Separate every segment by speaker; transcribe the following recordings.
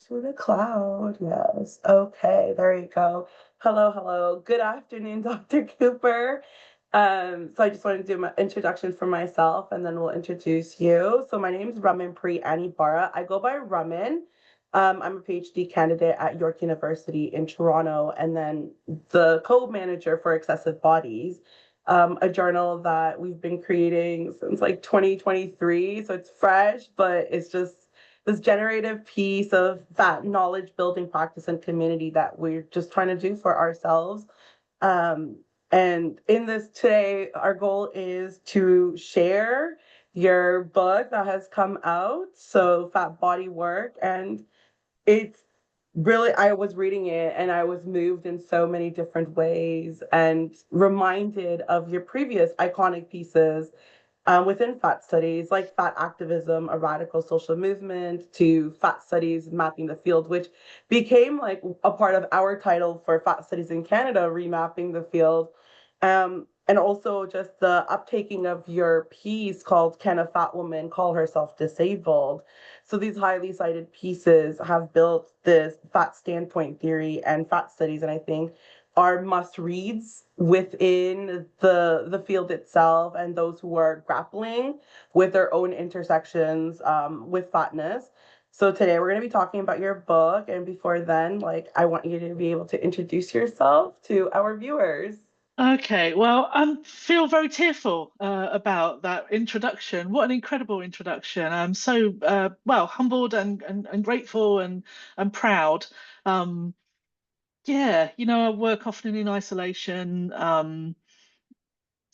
Speaker 1: To the cloud, yes. Okay, there you go. Hello, hello. Good afternoon, Dr. Cooper. So I just want to do my introduction for myself and then we'll introduce you. So my name is Ramanpreet A. Bahra. I go by Raman. I'm a PhD candidate at York University in Toronto and then the co-manager for Excessive Bodies, a journal that we've been creating since like 2023. So it's fresh, but it's just this generative piece of that knowledge building practice and community that we're just trying to do for ourselves. Um, and in this today, our goal is to share your book that has come out, so Fat Body Work. And it's really, I was reading it and I was moved in so many different ways and reminded of your previous iconic pieces within fat studies, like fat activism, a radical social movement, to fat studies mapping the field, which became like a part of our title for fat studies in Canada, remapping the field. And also just the uptaking of your piece called Can a Fat Woman Call Herself Disabled? So these highly cited pieces have built this fat standpoint theory and fat studies, and I think are must reads within the field itself and those who are grappling with their own intersections with fatness. So today we're going to be talking about your book, and before then, like, I want you to be able to introduce yourself to our viewers.
Speaker 2: Okay, well, I feel very tearful about that introduction. What an incredible introduction. I'm so humbled and grateful and proud. Um, yeah, I work often in isolation.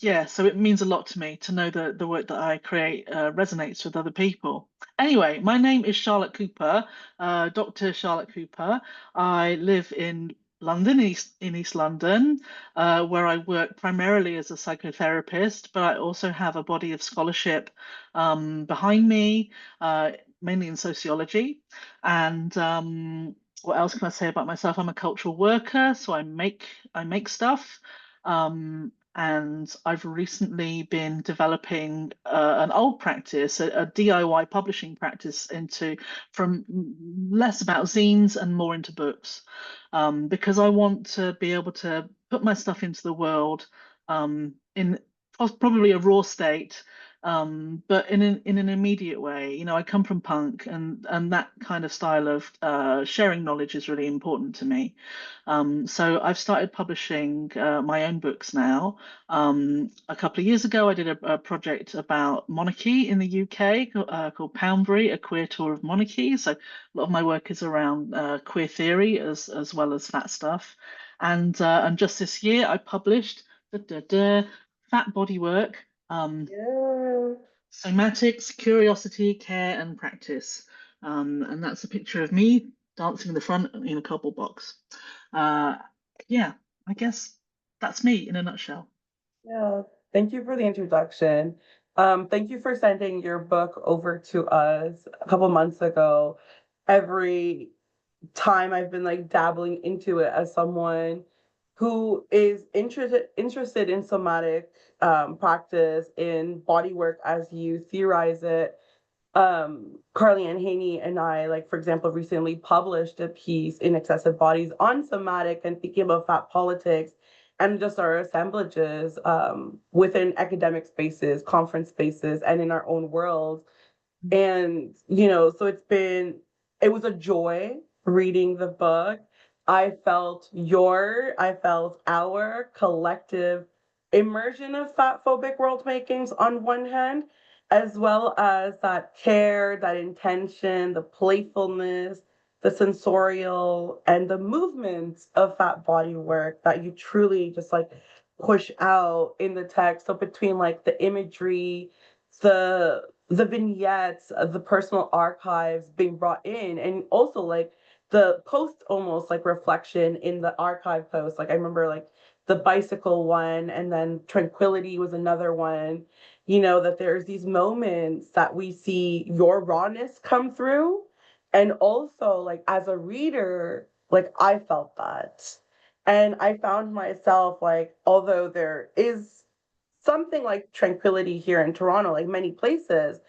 Speaker 2: Yeah, so it means a lot to me to know that the work that I create resonates with other people. Anyway, my name is Charlotte Cooper, Dr. Charlotte Cooper. I live in London, East London, where I work primarily as a psychotherapist, but I also have a body of scholarship behind me, uh, mainly in sociology. And what else can I say about myself? I'm a cultural worker, so I make stuff. And I've recently been developing an old practice, a DIY publishing practice, into from less about zines and more into books, because I want to be able to put my stuff into the world in probably a raw state, but in an immediate way. I come from punk, and that kind of style of sharing knowledge is really important to me. So I've started publishing my own books now. A couple of years ago, I did a project about monarchy in the UK called Poundbury, a queer tour of monarchy. So a lot of my work is around queer theory as well as fat stuff. And just this year, I published Fat Body Work,
Speaker 1: Yeah.
Speaker 2: Somatics, Curiosity, Care, and Practice. And that's a picture of me dancing in the front in a cardboard box. Uh, yeah, I guess that's me in a nutshell.
Speaker 1: Yeah, thank you for the introduction. Thank you for sending your book over to us a couple months ago. Every time I've been like dabbling into it as someone who is interested in somatic practice, in body work as you theorize it. Carly Ann Haney and I, like, for example, recently published a piece in Excessive Bodies on somatic and thinking about fat politics and just our assemblages within academic spaces, conference spaces, and in our own world. And, so it was a joy reading the book. I felt our collective immersion of fat phobic world makings on one hand, as well as that care, that intention, the playfulness, the sensorial, and the movements of fat body work that you truly just like push out in the text. So between like the imagery, the vignettes, the personal archives being brought in, and also like the post almost like reflection in the archive post. Like I remember like the bicycle one, and then tranquility was another one. That there's these moments that we see your rawness come through, and also like as a reader, like I felt that. And I found myself like, although there is something like tranquility here in Toronto, like many places,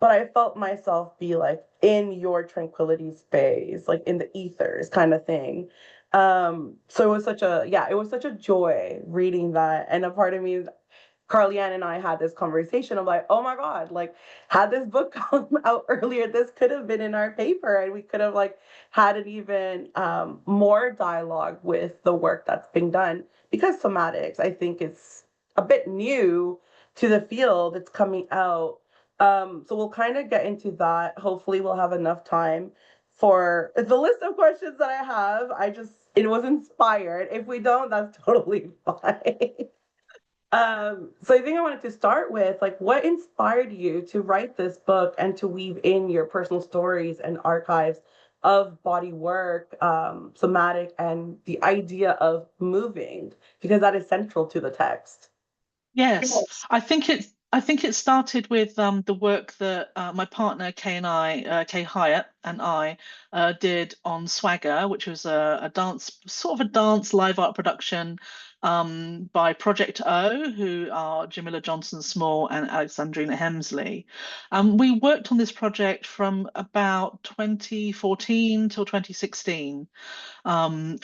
Speaker 1: but I felt myself be like in your tranquility space, like in the ethers kind of thing. So it was such a, yeah, it was such a joy reading that. And a part of me, Carly-Ann and I had this conversation. I'm like, oh my God, like had this book come out earlier, this could have been in our paper and we could have like had an even more dialogue with the work that's being done because somatics, I think it's a bit new to the field. It's coming out. So we'll kind of get into that. Hopefully we'll have enough time for the list of questions that I have. It was inspired. If we don't, that's totally fine. So I think I wanted to start with like what inspired you to write this book and to weave in your personal stories and archives of body work, somatic, and the idea of moving, because that is central to the text.
Speaker 2: Yes,
Speaker 1: Yes.
Speaker 2: I think it started with the work that my partner Kay Hyatt and I did on Swagger, which was a dance sort of a dance live art production by Project O, who are Jamila Johnson Small and Alexandrina Hemsley. We worked on this project from about 2014 till 2016.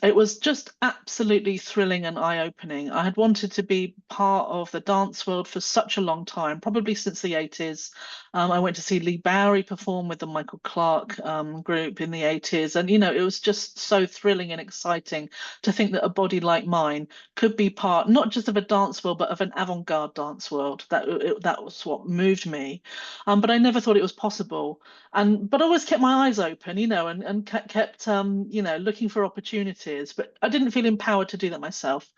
Speaker 2: It was just absolutely thrilling and eye-opening. I had wanted to be part of the dance world for such a long time, probably since the 80s. I went to see Lee Bowery perform with the Michael Clark group in the 80s. And, it was just so thrilling and exciting to think that a body like mine could be part, not just of a dance world, but of an avant-garde dance world. That was what moved me. But I never thought it was possible. But I always kept my eyes open, and kept looking for opportunities, but I didn't feel empowered to do that myself.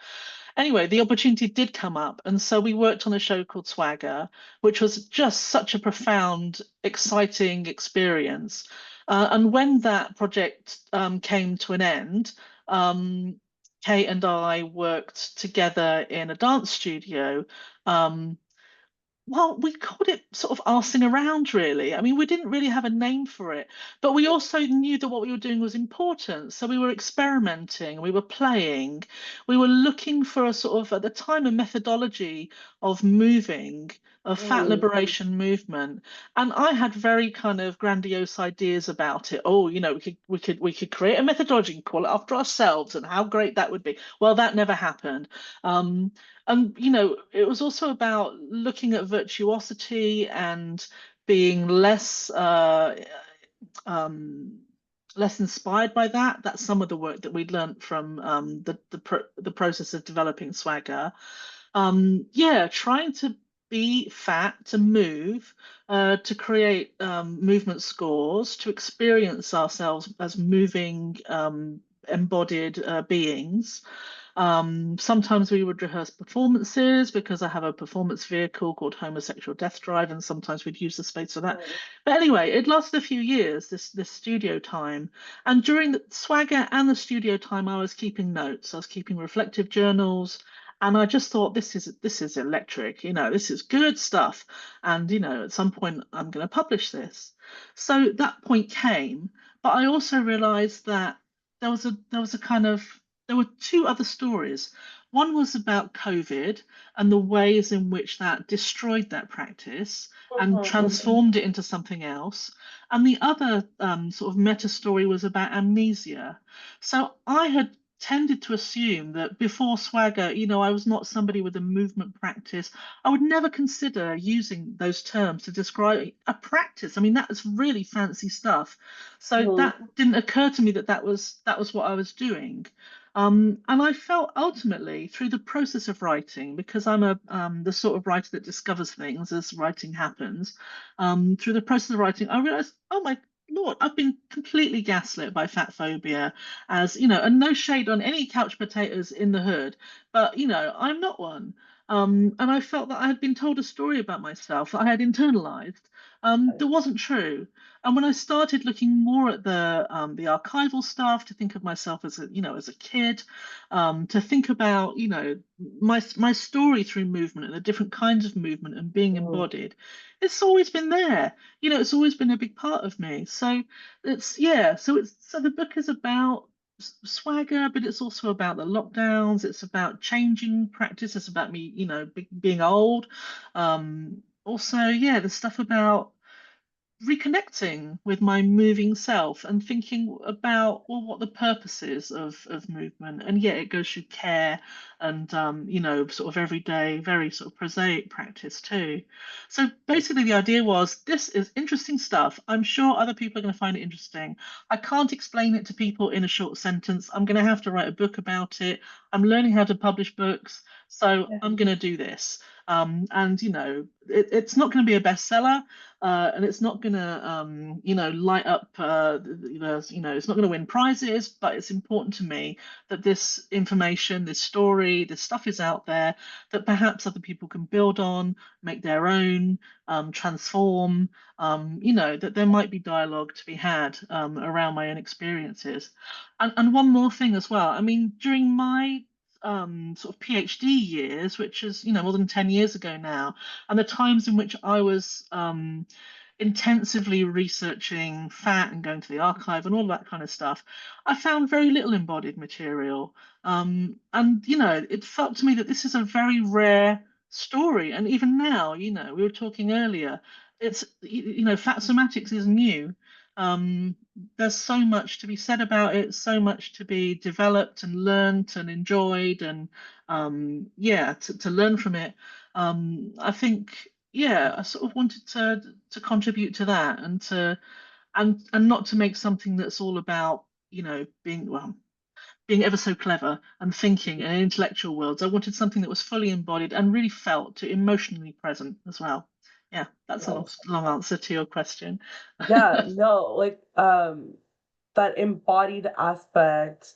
Speaker 2: Anyway, the opportunity did come up, and so we worked on a show called Swagger, which was just such a profound, exciting experience. And when that project came to an end, um, Kate and I worked together in a dance studio. Um, well, we called it sort of arsing around, really. I mean, we didn't really have a name for it, but we also knew that what we were doing was important. So we were experimenting, we were playing, we were looking for a sort of, at the time, a methodology of moving, of fat
Speaker 1: Mm,
Speaker 2: liberation movement. And I had very kind of grandiose ideas about it. Oh, we could create a methodology and call it after ourselves, and how great that would be. Well, that never happened. Um, and it was also about looking at virtuosity and being um, less inspired by that. That's some of the work that we'd learned from the process of developing Swagger. Yeah, trying to be fat, to move, to create movement scores, to experience ourselves as moving, embodied beings. Sometimes we would rehearse performances because I have a performance vehicle called Homosexual Death Drive, and sometimes we'd use the space for that.
Speaker 1: mm,
Speaker 2: But anyway, it lasted a few years, this studio time. And during the Swagger and the studio time, I was keeping notes, I was keeping reflective journals, and I just thought this is electric, this is good stuff. And at some point I'm going to publish this. So that point came, but I also realized that there was a kind of there were two other stories. One was about COVID and the ways in which that destroyed that practice and
Speaker 1: mhm,
Speaker 2: transformed it into something else. And the other sort of meta story was about amnesia. So I had tended to assume that before Swagger, I was not somebody with a movement practice. I would never consider using those terms to describe a practice. I mean, that is really fancy stuff. So
Speaker 1: mhm,
Speaker 2: that didn't occur to me that was what I was doing. And I felt ultimately through the process of writing, because I'm the sort of writer that discovers things as writing happens. Through the process of writing, I realized, oh my Lord, I've been completely gaslit by fat phobia, as and no shade on any couch potatoes in the hood, but I'm not one. And I felt that I had been told a story about myself that I had internalized, that wasn't true. And when I started looking more at the archival stuff, to think of myself as a kid, to think about my story through movement and the different kinds of movement and being
Speaker 1: mm,
Speaker 2: embodied, it's always been there. It's always been a big part of me. So it's yeah. So the book is about Swagger, but it's also about the lockdowns. It's about changing practice. It's about me, being old. Also, yeah, the stuff about reconnecting with my moving self and thinking about, well, what the purpose is of movement. And yet it goes through care and sort of everyday, very sort of prosaic practice too. So basically the idea was, this is interesting stuff. I'm sure other people are going to find it interesting. I can't explain it to people in a short sentence. I'm going to have to write a book about it. I'm learning how to publish books, so
Speaker 1: Yeah.
Speaker 2: I'm going to do this. And it's not going to be a bestseller, and it's not going to light up it's not going to win prizes, but it's important to me that this information, this story, this stuff is out there that perhaps other people can build on, make their own, transform, that there might be dialogue to be had around my own experiences. And one more thing as well. I mean, during my sort of PhD years, which is, more than 10 years ago now, and the times in which I was intensively researching fat and going to the archive and all that kind of stuff, I found very little embodied material. And, it felt to me that this is a very rare story. And even now, we were talking earlier, fat somatics is new. Um, there's so much to be said about it, so much to be developed and learnt and enjoyed, and yeah, to learn from it. I think, yeah, I sort of wanted to contribute to that, and not to make something that's all about, being ever so clever and thinking in intellectual worlds. I wanted something that was fully embodied and really felt to emotionally present as well. Yeah, that's a
Speaker 1: Yes.
Speaker 2: long answer to your question.
Speaker 1: Yeah, no, like that embodied aspect,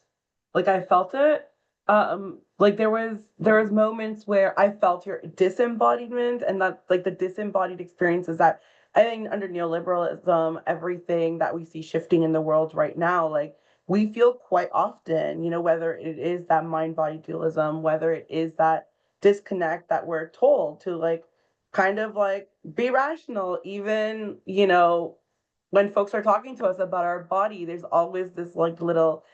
Speaker 1: like I felt it. Like there was moments where I felt your disembodiment, and that like the disembodied experiences that I think under neoliberalism, everything that we see shifting in the world right now, like we feel quite often, whether it is that mind body dualism, whether it is that disconnect that we're told to like kind of like be rational, even, when folks are talking to us about our body, there's always this like little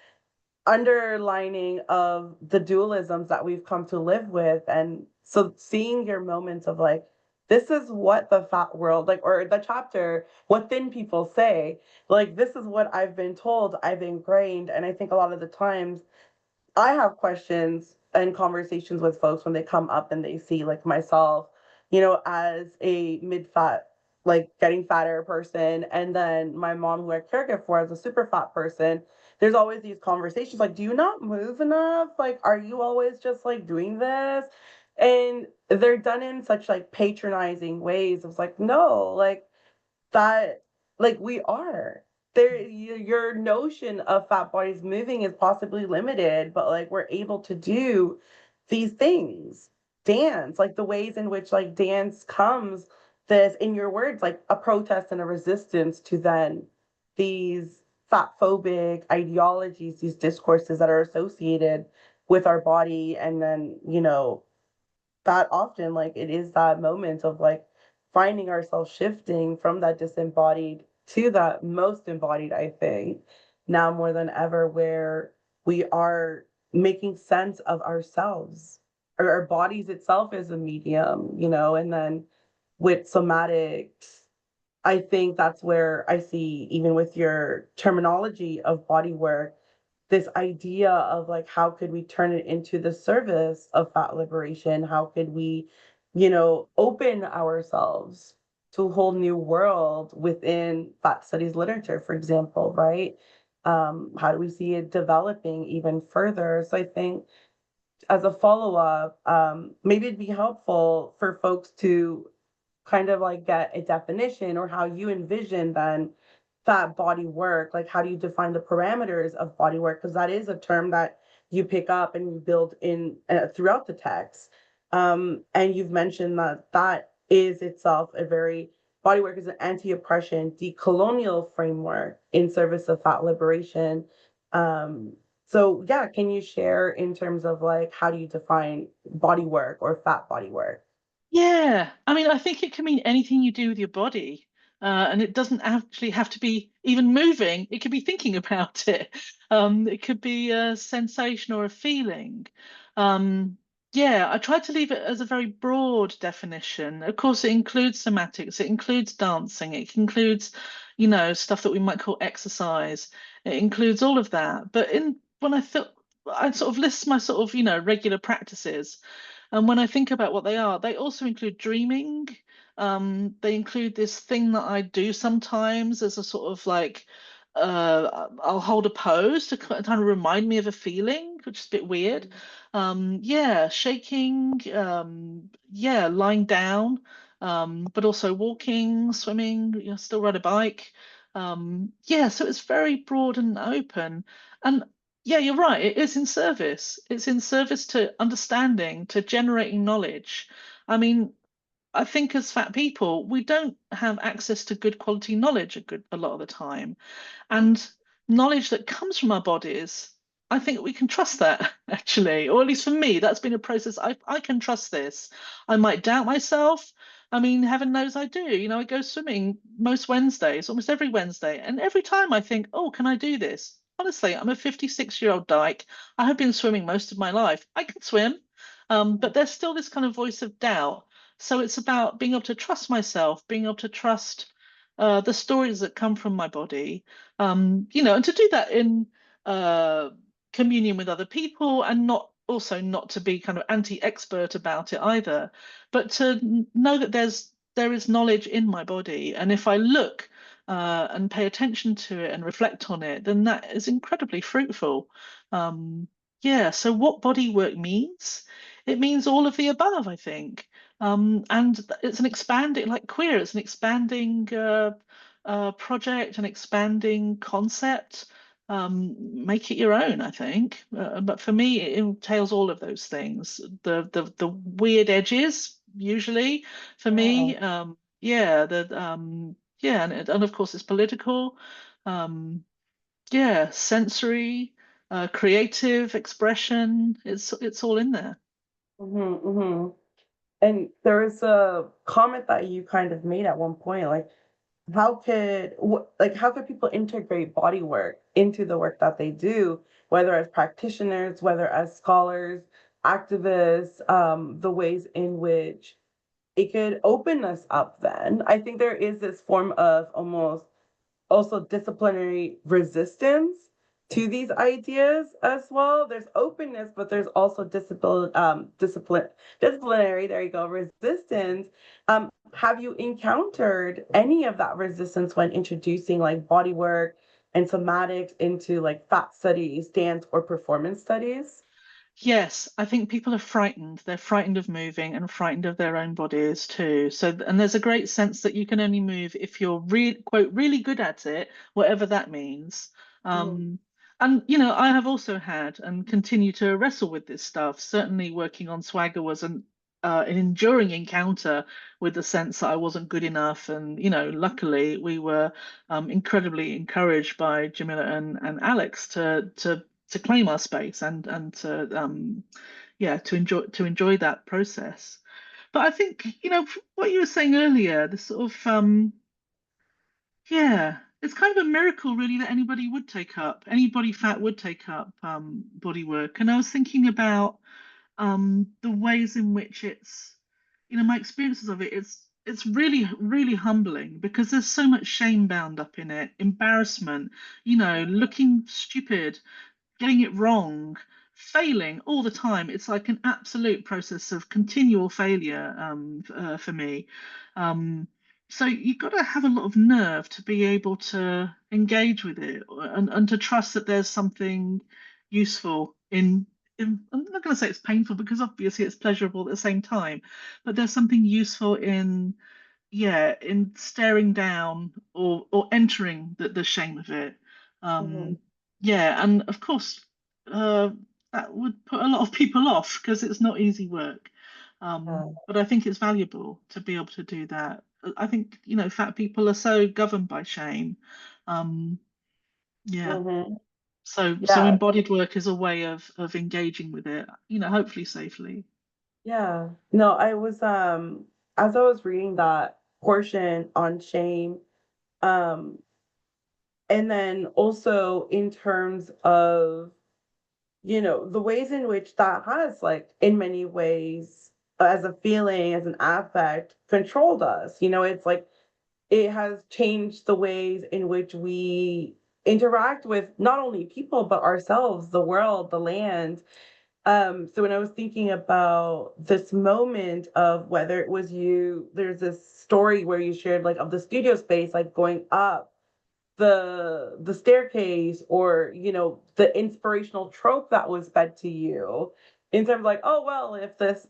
Speaker 1: underlining of the dualisms that we've come to live with. And so seeing your moments of like, this is what the fat world, like, or the chapter, what thin people say, like, this is what I've been told, I've ingrained. And I think a lot of the times I have questions and conversations with folks when they come up and they see like myself, as a mid-fat, like getting fatter person, and then my mom who I caregiver for as a super fat person. There's always these conversations like, do you not move enough? Like, are you always just like doing this? And they're done in such like patronizing ways. It's like, no, like that, like we are there. Your notion of fat bodies moving is possibly limited, but like we're able to do these things, dance, like the ways in which like dance comes, this, in your words, like a protest and a resistance to then these fat phobic ideologies, these discourses that are associated with our body. And then, that often like it is that moment of like finding ourselves shifting from that disembodied to that most embodied, I think, now more than ever, where we are making sense of ourselves, or our bodies itself as a medium, and then with somatics, I think that's where I see, even with your terminology of body work, this idea of like, how could we turn it into the service of fat liberation? How could we, open ourselves to a whole new world within fat studies literature, for example, right? How do we see it developing even further? So I think as a follow up, maybe it'd be helpful for folks to kind of like get a definition, or how you envision then that body work. Like, how do you define the parameters of body work? Because that is a term that you pick up and you build in throughout the text. And you've mentioned that that is itself a very, body work is an anti-oppression decolonial framework in service of fat liberation. So yeah, can you share in terms of like, how do you define body work or fat body work?
Speaker 2: Yeah, I mean, I think it can mean anything you do with your body. And it doesn't actually have to be even moving. It could be thinking about it. It could be a sensation or a feeling. Um, Yeah, I try to leave it as a very broad definition. Of course, it includes somatics, it includes dancing, it includes, stuff that we might call exercise. It includes all of that. But when I sort of list my sort of, regular practices. And when I think about what they are, they also include dreaming. They include this thing that I do sometimes as a sort of like, I'll hold a pose to kind of remind me of a feeling, which is a bit weird. Yeah, shaking, yeah, lying down, but also walking, swimming, still ride a bike. Yeah, so it's very broad and open. And yeah, you're right, it is in service. It's in service to understanding, to generating knowledge. I mean, I think as fat people, we don't have access to good quality knowledge a lot of the time. And knowledge that comes from our bodies, I think we can trust that actually, or at least for me, that's been a process. I can trust this. I might doubt myself. I mean, heaven knows I do. I go swimming most Wednesdays, almost every Wednesday, and every time I think, oh, can I do this? Honestly, I'm a 56-year-old dyke. I have been swimming most of my life. I can swim, but there's still this kind of voice of doubt. So it's about being able to trust myself, being able to trust the stories that come from my body, and to do that in uh, communion with other people, and not to be kind of anti-expert about it either, but to know that there is knowledge in my body, and if I look and pay attention to it and reflect on it, then that is incredibly fruitful. Um, yeah, so what body work means? It means all of the above, I think. And it's an expanding, like queer, it's an expanding project, an expanding concept. Make it your own, I think. But for me, it entails all of those things. The weird edges, usually, for
Speaker 1: Yeah.
Speaker 2: me. Yeah, yeah, and of course it's political. Um, yeah, sensory, creative expression. It's all in there.
Speaker 1: Mm-hmm. And there was a comment that you kind of made at one point, like how could people integrate body work into the work that they do, whether as practitioners, whether as scholars, activists, the ways in which it could open us up then. I think there is this form of almost also disciplinary resistance to these ideas as well. There's openness, but there's also disciplinary, there you go, resistance. Have you encountered any of that resistance when introducing like body work and somatics into like fat studies, dance, or performance studies?
Speaker 2: Yes, I think people are frightened. They're frightened of moving and frightened of their own bodies too. So, and there's a great sense that you can only move if you're quote, really good at it, whatever that means.
Speaker 1: Mhm.
Speaker 2: Um, and, I have also had and continue to wrestle with this stuff. Certainly working on Swagger was an enduring encounter with the sense that I wasn't good enough. And, luckily we were incredibly encouraged by Jamila and Alex to claim our space and to yeah, to enjoy that process. But I think what you were saying earlier, the sort of yeah, it's kind of a miracle really that anybody fat would take up body work. And I was thinking about the ways in which it's my experiences of it. It's really really humbling because there's so much shame bound up in it, embarrassment, looking stupid, getting it wrong, failing all the time. It's like an absolute process of continual failure for me. Um, so you've got to have a lot of nerve to be able to engage with it and to trust that there's something useful in. I'm not going to say it's painful because obviously it's pleasurable at the same time, but there's something useful in in staring down or entering the shame of it.
Speaker 1: Mhm.
Speaker 2: Um, yeah, and of course, uh, that would put a lot of people off because it's not easy work.
Speaker 1: Yeah.
Speaker 2: But I think it's valuable to be able to do that. I think, fat people are so governed by shame. Um, yeah.
Speaker 1: Mhm.
Speaker 2: So
Speaker 1: Yeah.
Speaker 2: embodied work is a way of engaging with it, hopefully safely.
Speaker 1: Yeah. No, I was as I was reading that portion on shame, um, and then also in terms of the ways in which that has, like, in many ways, as a feeling, as an affect, controlled us. It's like it has changed the ways in which we interact with not only people, but ourselves, the world, the land. So when I was thinking about this moment of whether it was you, there's this story where you shared, like, of the studio space, like going up the staircase, or the inspirational trope that was fed to you, in terms of, like, oh well, if this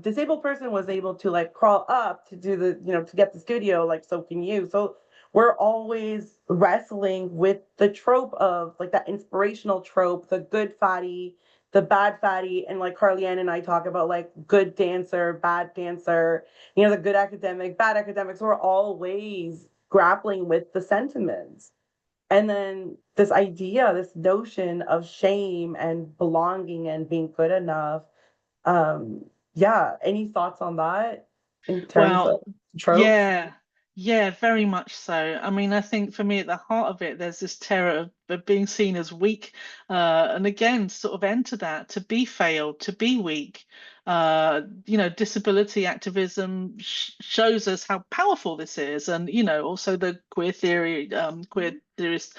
Speaker 1: disabled person was able to, like, crawl up to do the to get the studio, like, so can you. So we're always wrestling with the trope of, like, that inspirational trope, the good fatty, the bad fatty, and, like, Carly Ann and I talk about, like, good dancer, bad dancer, the good academic, bad academics. We're always grappling with the sentiments. And then this idea, this notion of shame and belonging and being good enough. Um, yeah, any thoughts on that in terms
Speaker 2: Well,
Speaker 1: of tropes?
Speaker 2: yeah, yeah, very much so. I mean, I think for me, at the heart of it, there's this terror of being seen as weak. And again, sort of enter that, to be failed, to be weak. Disability activism shows us how powerful this is. And, also the queer theory, queer theorist,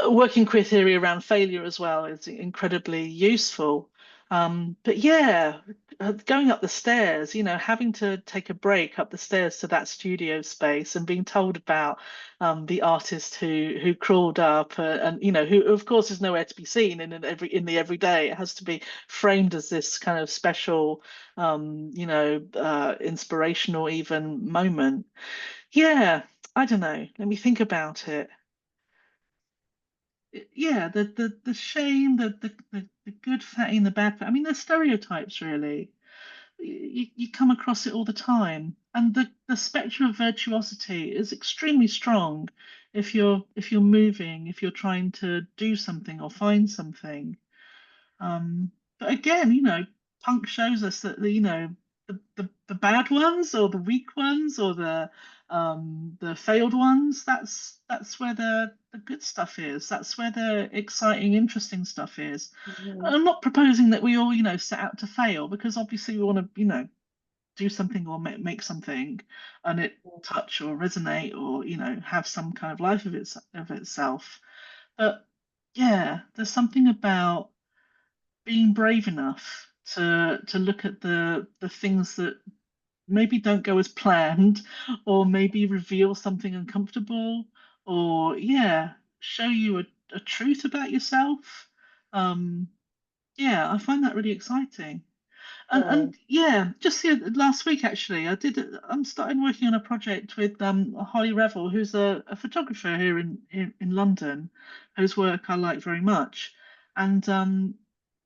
Speaker 2: working queer theory around failure as well is incredibly useful. But yeah, going up the stairs, having to take a break up the stairs to that studio space and being told about the artist who crawled up, and who of course is nowhere to be seen in the everyday. It has to be framed as this kind of special, inspirational even moment. Yeah, I don't know. Let me think about it. Yeah, the shame, the good fatty and the bad fat. I mean, they're stereotypes, really. You come across it all the time, and the spectrum of virtuosity is extremely strong if you're moving, if you're trying to do something or find something. But again, punk shows us that the bad ones, or the weak ones, or the failed ones, that's where the good stuff is. That's where the exciting, interesting stuff is.
Speaker 1: Mhm.
Speaker 2: I'm not proposing that we all, set out to fail, because obviously we want to, do something or make something, and it touch or resonate, or have some kind of life of itself. But yeah, there's something about being brave enough to look at the things that maybe don't go as planned, or maybe reveal something uncomfortable, or yeah, show you a truth about yourself. Um, yeah, I find that really exciting. And
Speaker 1: Yeah.
Speaker 2: yeah, just last week actually, I'm starting working on a project with Holly Revel, who's a photographer here in London, whose work I like very much.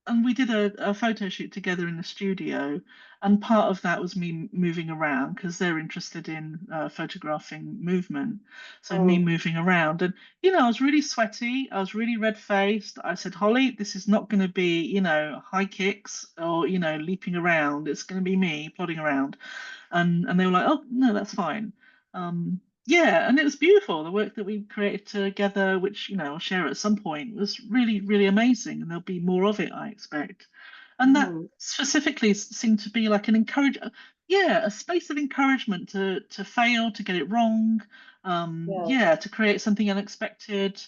Speaker 2: And we did a photo shoot together in the studio, and part of that was me moving around, because they're interested in photographing movement. So me
Speaker 1: Mm,
Speaker 2: moving around, and I was really sweaty, I was really red-faced. I said, Holly, this is not going to be, high kicks, or leaping around. It's going to be me plodding around. And they were like, oh no, that's fine. Yeah, and it was beautiful. The work that we created together, which I'll share at some point, was really, really amazing, and there'll be more of it, I expect. And that
Speaker 1: mhm.
Speaker 2: specifically seemed to be like yeah, a space of encouragement to fail, to get it wrong,
Speaker 1: Yeah.
Speaker 2: yeah, to create something unexpected.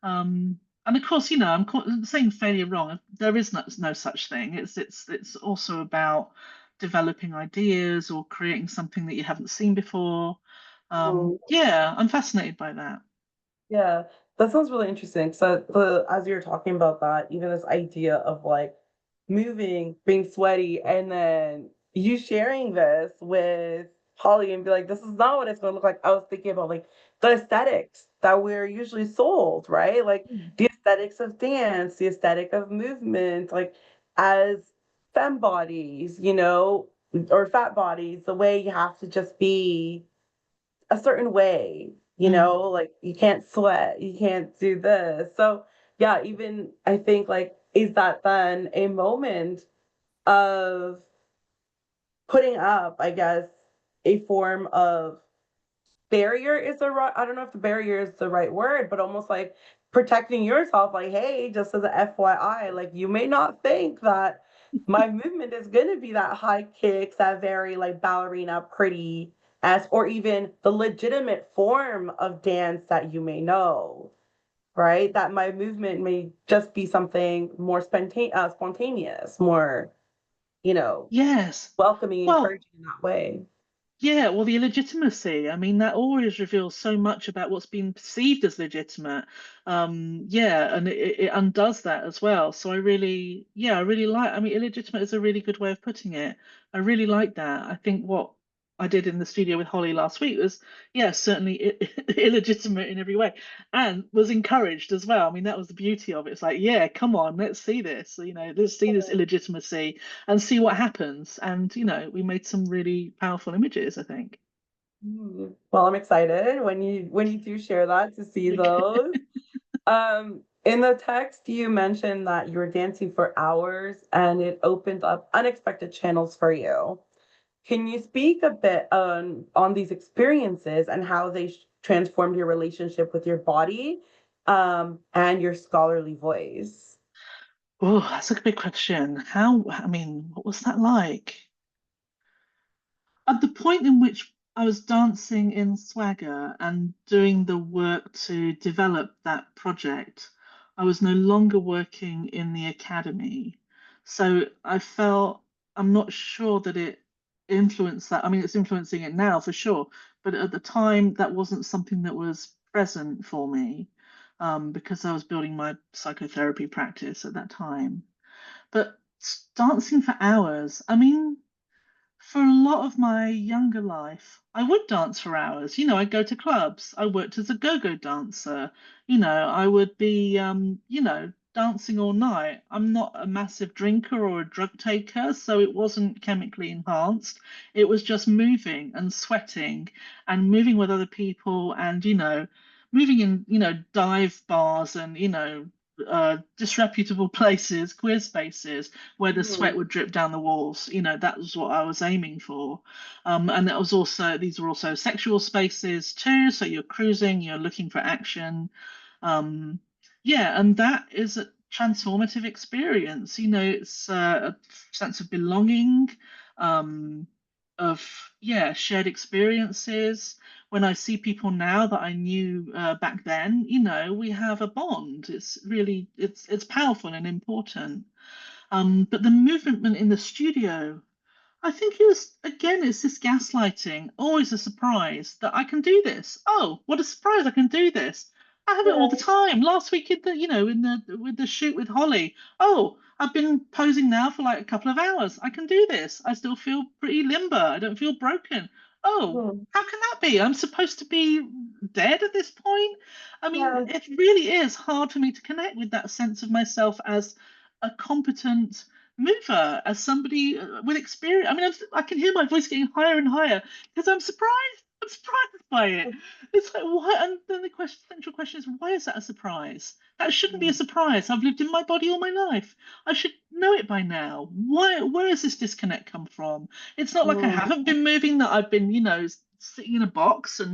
Speaker 2: And of course, saying failure wrong. There is no such thing. It's also about developing ideas or creating something that you haven't seen before.
Speaker 1: Mhm.
Speaker 2: Yeah, I'm fascinated by that.
Speaker 1: Yeah, that sounds really interesting. So as you're talking about that, even this idea of, like, moving, being sweaty, and then you sharing this with Holly and be like, this is not what it's gonna look like. I was thinking about, like, the aesthetics that we're usually sold, right? Like
Speaker 2: Mm,
Speaker 1: the aesthetics of dance, the aesthetic of movement, like, as femme bodies, or fat bodies, the way you have to just be a certain way,
Speaker 2: mm,
Speaker 1: like, you can't sweat, you can't do this. So, yeah, even I think, like, is that then a moment of putting up, I guess, a form of barrier is the right, I don't know if the barrier is the right word, but almost like protecting yourself, like, hey, just as a FYI, like you may not think that my movement is gonna be that high kicks, that very like ballerina pretty as, or even the legitimate form of dance that you may know, right? That my movement may just be something more spontaneous, more, you know,
Speaker 2: Yes.
Speaker 1: welcoming,
Speaker 2: Well,
Speaker 1: encouraging in that way.
Speaker 2: yeah, well, the illegitimacy. I mean, that always reveals so much about what's been perceived as legitimate. Yeah, and it undoes that as well. So I really like, I mean, illegitimate is a really good way of putting it. I really like that. I think what I did in the studio with Holly last week was, yeah, certainly illegitimate in every way and was encouraged as well. I mean, that was the beauty of it. It's like, yeah, come on, let's see this, let's see this illegitimacy and see what happens. And, we made some really powerful images, I think.
Speaker 1: Well, I'm excited when you do share that to see
Speaker 2: Okay.
Speaker 1: those. In the text, you mentioned that you were dancing for hours and it opened up unexpected channels for you. Can you speak a bit on these experiences and how they transformed your relationship with your body, and your scholarly voice?
Speaker 2: Oh, that's a big question. I mean, what was that like? At the point in which I was dancing in Swagger and doing the work to develop that project, I was no longer working in the academy. So I felt, I'm not sure that it influenced that. I mean, it's influencing it now for sure, but at the time, that wasn't something that was present for me, because I was building my psychotherapy practice at that time. But dancing for hours, I mean, for a lot of my younger life, I would dance for hours. I'd go to clubs. I worked as a go-go dancer. I would be, dancing all night. I'm not a massive drinker or a drug taker, so it wasn't chemically enhanced. It was just moving and sweating and moving with other people and, moving in, dive bars and, disreputable places, queer spaces where the sweat
Speaker 1: Mhm.
Speaker 2: would drip down the walls. That was what I was aiming for. And these were also sexual spaces too. So you're cruising, you're looking for action. Um, yeah, and that is a transformative experience. It's a sense of belonging, um, of, yeah, shared experiences. When I see people now that I knew back then, we have a bond. It's powerful and important. But the movement in the studio, I think it's this gaslighting, always a surprise that I can do this. Oh, what a surprise, I can do this. I have it all the
Speaker 1: Yeah.
Speaker 2: time. Last week with the shoot with Holly. Oh, I've been posing now for like a couple of hours. I can do this. I still feel pretty limber. I don't feel broken. Oh,
Speaker 1: Mhm.
Speaker 2: how can that be? I'm supposed to be dead at this point. I mean,
Speaker 1: Yeah.
Speaker 2: it really is hard for me to connect with that sense of myself as a competent mover, as somebody with experience. I mean, I can hear my voice getting higher and higher because I'm surprised. I'm surprised by it. It's like, why? And then the central question is, why is that a surprise? That shouldn't be a surprise. I've lived in my body all my life. I should know it by now. Why? Where has this disconnect come from? It's not like I
Speaker 1: Mhm.
Speaker 2: haven't been moving, that I've been, sitting in a box and,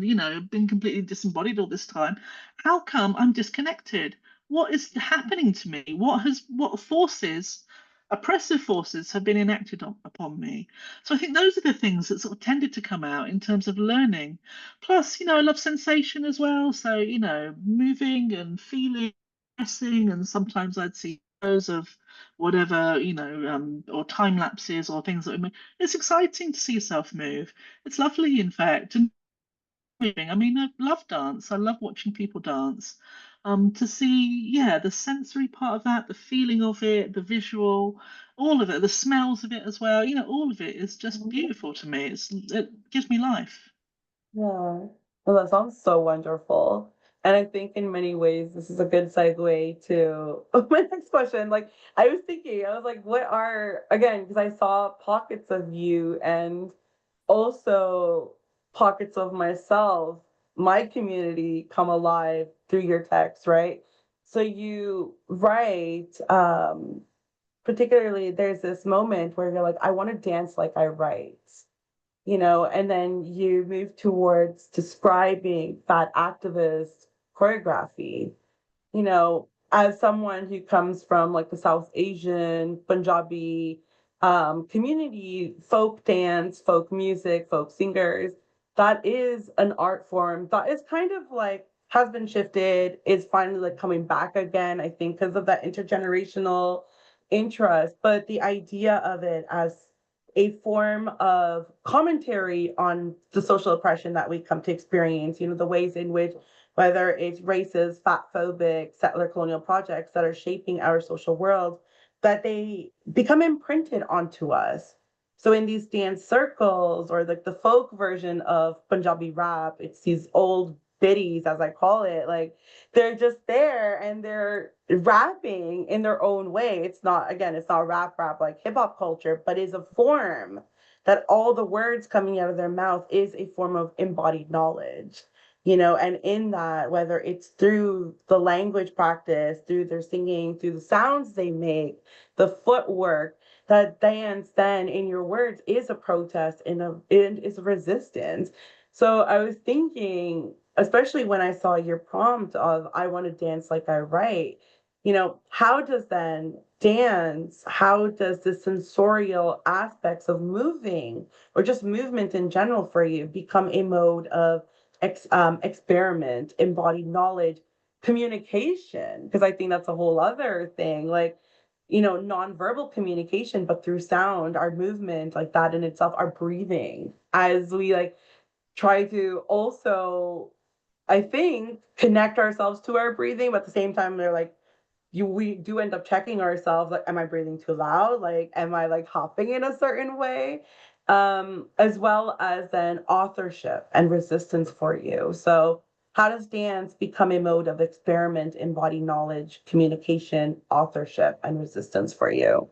Speaker 2: been completely disembodied all this time. How come I'm disconnected? What is happening to me? What forces, oppressive forces, have been enacted upon me? So I think those are the things that sort of tended to come out in terms of learning. Plus, I love sensation as well. So, moving and feeling, pressing, and sometimes I'd see those of whatever, or time lapses or things that we move. It's exciting to see yourself move. It's lovely, in fact. And moving. I mean, I love dance. I love watching people dance. To see, yeah, the sensory part of that, the feeling of it, the visual, all of it, the smells of it as well. All of it is just
Speaker 1: Mhm.
Speaker 2: beautiful to me. It gives me life.
Speaker 1: Yeah. Well, that sounds so wonderful. And I think in many ways, this is a good segue to my next question. Like, I was thinking, I was like, what are, again, because I saw pockets of you and also pockets of myself, my community come alive through your text, right? So you write, particularly, there's this moment where you're like, I want to dance like I write, and then you move towards describing fat activist choreography. as someone who comes from like the South Asian, Punjabi community, folk dance, folk music, folk singers, that is an art form that is kind of like has been shifted, is finally like coming back again, I think, because of that intergenerational interest. But the idea of it as a form of commentary on the social oppression that we come to experience, the ways in which, whether it's racist, fat phobic, settler colonial projects that are shaping our social world, that they become imprinted onto us. So in these dance circles or like the folk version of Punjabi rap, it's these old biddies, as I call it, like they're just there and they're rapping in their own way. It's not, again, it's not rap like hip hop culture, but is a form that all the words coming out of their mouth is a form of embodied knowledge. And in that, whether it's through the language practice, through their singing, through the sounds they make, the footwork, that dance then in your words is a protest and it is a resistance. So I was thinking, especially when I saw your prompt of I want to dance like I write, how does then dance, how does the sensorial aspects of moving or just movement in general for you become a mode of experiment, embodied knowledge, communication? Because I think that's a whole other thing. Like, nonverbal communication, but through sound, our movement, like that in itself, our breathing, as we like try to also, I think, connect ourselves to our breathing, but at the same time, they're like, we do end up checking ourselves, like, am I breathing too loud? Like, am I like hopping in a certain way? As well as then authorship and resistance for you. So how does dance become a mode of experiment, embodied knowledge, communication, authorship, and resistance for you?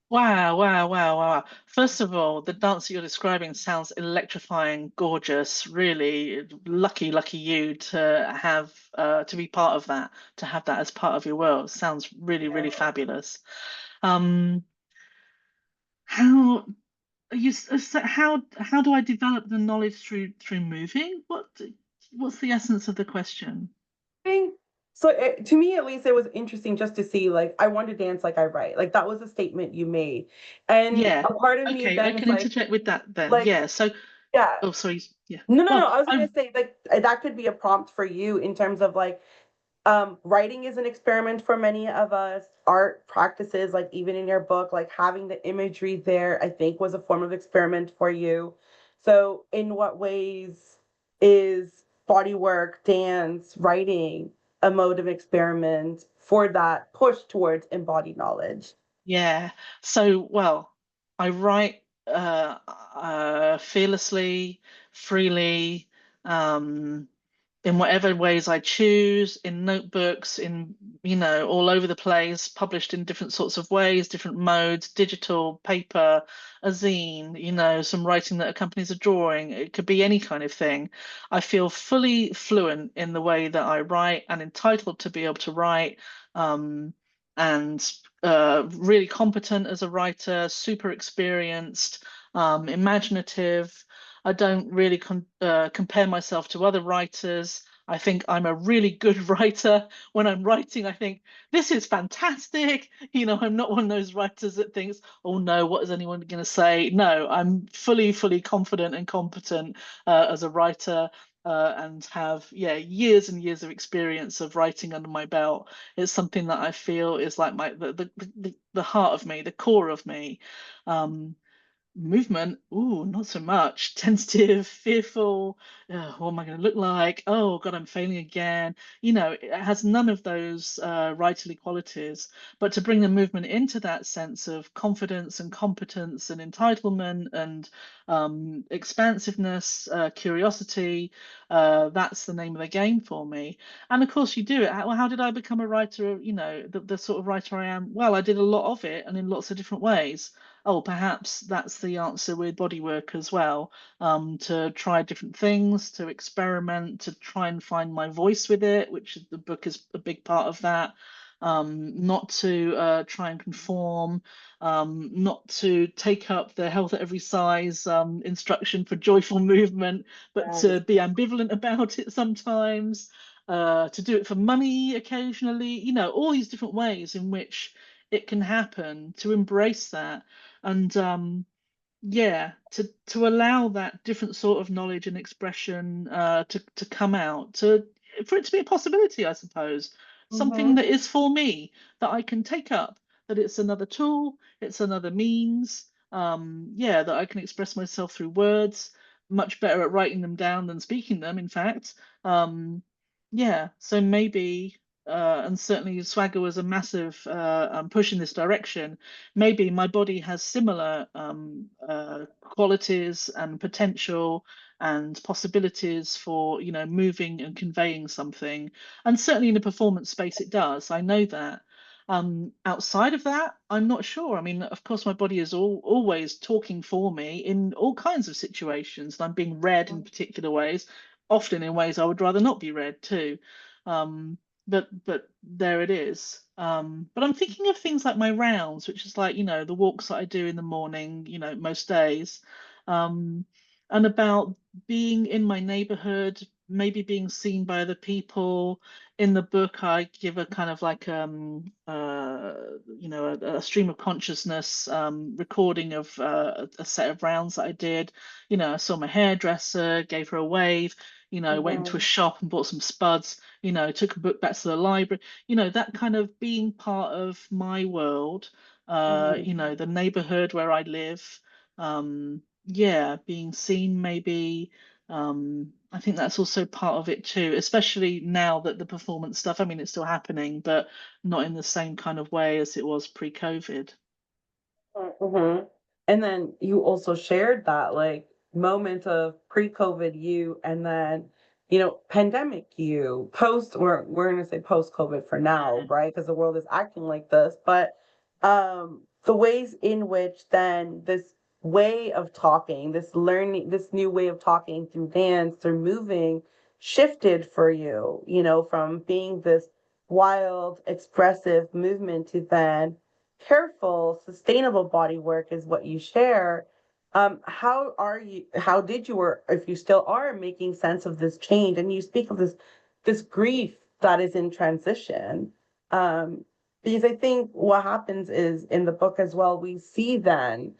Speaker 2: Wow, wow, wow, wow. First of all, the dance that you're describing sounds electrifying, gorgeous, really lucky you to have to be part of that, to have that as part of your world. Sounds really, really fabulous. Um, how so how do I develop the knowledge through moving? What's the essence of the question?
Speaker 1: Think so. To me, at least, it was interesting just to see, like, I want to dance like I write. Like that was a statement you made, and
Speaker 2: Yeah.
Speaker 1: a part of me
Speaker 2: Okay, I
Speaker 1: then is
Speaker 2: can interject with that then.
Speaker 1: like,
Speaker 2: Yeah. So,
Speaker 1: yeah,
Speaker 2: oh, sorry. Yeah.
Speaker 1: no, no, no.
Speaker 2: Well,
Speaker 1: I was
Speaker 2: I
Speaker 1: gonna say like that could be a prompt for you in terms of like writing is an experiment for many of us. Art practices, like even in your book, like having the imagery there, I think was a form of experiment for you. So, in what ways is body work, dance, writing a mode of experiment for that push towards embodied knowledge?
Speaker 2: Yeah. So, well, I write fearlessly, freely, um, in whatever ways I choose, in notebooks, all over the place, published in different sorts of ways, different modes, digital, paper, a zine, some writing that accompanies a drawing. It could be any kind of thing. I feel fully fluent in the way that I write and entitled to be able to write. Um, and really competent as a writer, super experienced, imaginative. I don't really compare myself to other writers. I think I'm a really good writer. When I'm writing, I think this is fantastic. I'm not one of those writers that thinks, oh no, what is anyone going to say? No, I'm fully confident and competent as a writer. And have years and years of experience of writing under my belt. It's something that I feel is like the heart of me, the core of me. Um, Movement, ooh, not so much. Tentative, fearful. What am I going to look like? Oh God, I'm failing again. It has none of those writerly qualities. But to bring the movement into that sense of confidence and competence and entitlement and expansiveness, curiosity, that's the name of the game for me. And of course, you do it. How did I become a writer? The sort of writer I am. Well, I did a lot of it and in lots of different ways. Oh, perhaps that's the answer with bodywork as well. To try different things, to experiment, to try and find my voice with it, which the book is a big part of that. Not to try and conform, not to take up the health at every size instruction for joyful movement, but to
Speaker 1: Yes.
Speaker 2: be ambivalent about it sometimes. to do it for money occasionally, all these different ways in which it can happen, to embrace that. And yeah, to allow that different sort of knowledge and expression to come out, to for it to be a possibility, I suppose, something
Speaker 1: Mm-hmm.
Speaker 2: that is for me, that I can take up, that it's another tool, it's another means, yeah, that I can express myself through words, much better at writing them down than speaking them, in fact. Um, yeah, so maybe, and certainly Swagger was a massive push in this direction. Maybe my body has similar qualities and potential and possibilities for, moving and conveying something. And certainly in the performance space, it does. I know that. Outside of that, I'm not sure. I mean, of course, my body is always talking for me in all kinds of situations, and I'm being read in particular ways, often in ways I would rather not be read too. Um, but there it is. But I'm thinking of things like my rounds, which is like, the walks that I do in the morning, most days, um, and about being in my neighborhood, maybe being seen by other people. In the book, I give a kind of like a stream of consciousness recording of a set of rounds that I did. I saw my hairdresser, gave her a wave, went into a
Speaker 1: Mm-hmm.
Speaker 2: shop and bought some spuds, took a book back to the library, that kind of being part of my world, the neighborhood where I live, yeah, being seen maybe. I think that's also part of it too, especially now that the performance stuff, I mean, it's still happening, but not in the same kind of way as it was pre-COVID.
Speaker 1: Mm-hmm. And then you also shared that like moment of pre-COVID you and then, pandemic you, post, we're gonna say post-COVID for now, right? Because the world is acting like this. But the ways in which then this way of talking, this learning, this new way of talking through dance, through moving, shifted for you, from being this wild, expressive movement to then careful, sustainable body work is what you share. How did you, or if you still are, making sense of this change? And you speak of this grief that is in transition. Um, because I think what happens is in the book as well, we see then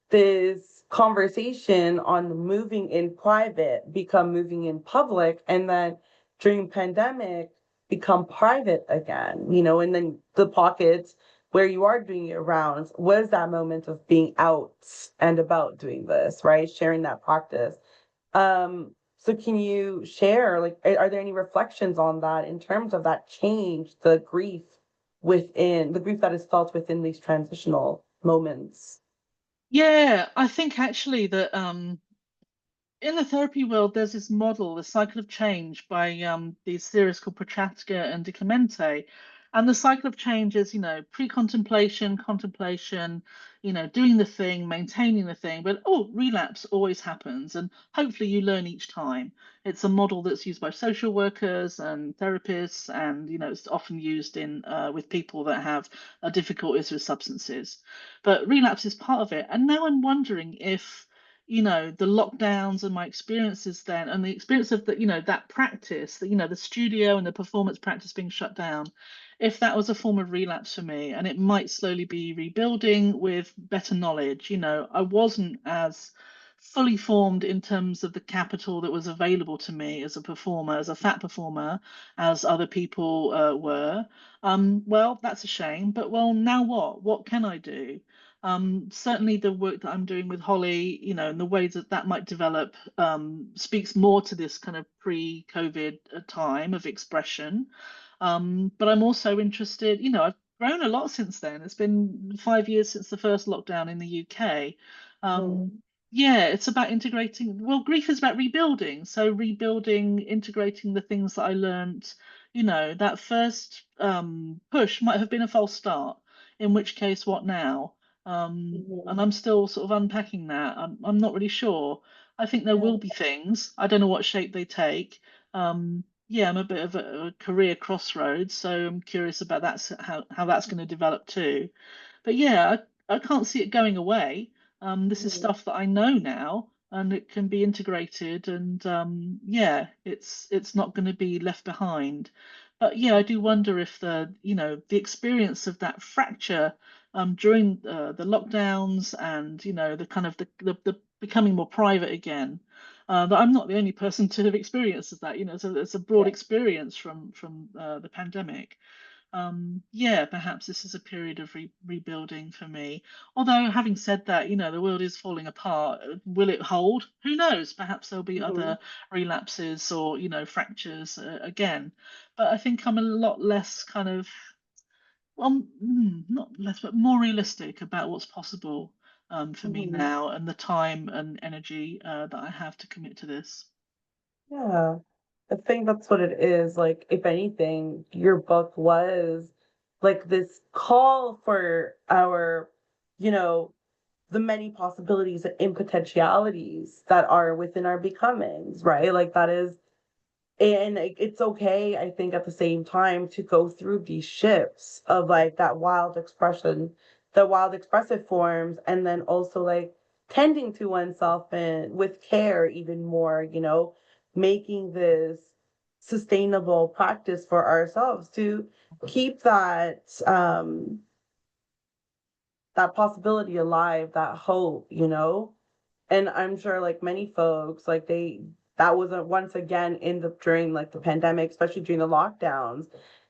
Speaker 1: this conversation on moving in private become moving in public, and then during pandemic become private again, and then the pockets where you are doing your rounds was that moment of being out and about doing this, right? Sharing that practice. So can you share, like, are there any reflections on that in terms of that change, the grief that is felt within these transitional moments?
Speaker 2: Yeah, I think actually that in the therapy world, there's this model, the cycle of change by these theorists called Prochaska and Di Clemente. And the cycle of change is, pre-contemplation, contemplation, doing the thing, maintaining the thing, but relapse always happens. And hopefully you learn each time. It's a model that's used by social workers and therapists, and it's often used in with people that have difficulties with substances. But relapse is part of it. And now I'm wondering if the lockdowns and my experiences then, and the experience of that, that practice, that, the studio and the performance practice being shut down, if that was a form of relapse for me, and it might slowly be rebuilding with better knowledge. I wasn't as fully formed in terms of the capital that was available to me as a performer, as a fat performer, as other people were. Well, that's a shame, but well, now what? What can I do? Certainly the work that I'm doing with Holly, and the ways that that might develop, speaks more to this kind of pre-COVID time of expression. But I'm also interested, I've grown a lot since then. It's been 5 years since the first lockdown in the UK. Um,
Speaker 1: Mhm.
Speaker 2: yeah, it's about integrating. Well, grief is about rebuilding. So rebuilding, integrating the things that I learned, that first push might have been a false start, in which case, what now? And
Speaker 1: Mhm.
Speaker 2: I'm still sort of unpacking that. I'm not really sure. I think there
Speaker 1: Yeah.
Speaker 2: will be things. I don't know what shape they take. Yeah, I'm a bit of a career crossroads, so I'm curious about how that's going to develop too. But yeah, I can't see it going away. This is
Speaker 1: Mhm.
Speaker 2: stuff that I know now. and it can be integrated, and yeah, it's not going to be left behind. But yeah, I do wonder if the experience of that fracture during the lockdowns, and the kind of the becoming more private again, that I'm not the only person to have experienced that. So it's a broad
Speaker 1: Yeah.
Speaker 2: experience from the pandemic. Yeah, perhaps this is a period of rebuilding for me. Although, having said that, the world is falling apart. Will it hold? Who knows? Perhaps there'll be
Speaker 1: Hmm.
Speaker 2: other relapses or, fractures again. But I think I'm a lot less kind of, well, not less, but more realistic about what's possible for me
Speaker 1: Hmm.
Speaker 2: now, and the time and energy that I have to commit to this.
Speaker 1: Yeah. I think that's what it is. Like, if anything, your book was like this call for our, you know, the many possibilities and potentialities that are within our becomings, right? Like, that is, and it's okay, I think, at the same time to go through these shifts of like that wild expression, the wild expressive forms, and then also like tending to oneself and with care even more, making this sustainable practice for ourselves to keep that possibility alive, that hope, and I'm sure like many folks, like that was once again in the during like the pandemic, especially during the lockdowns,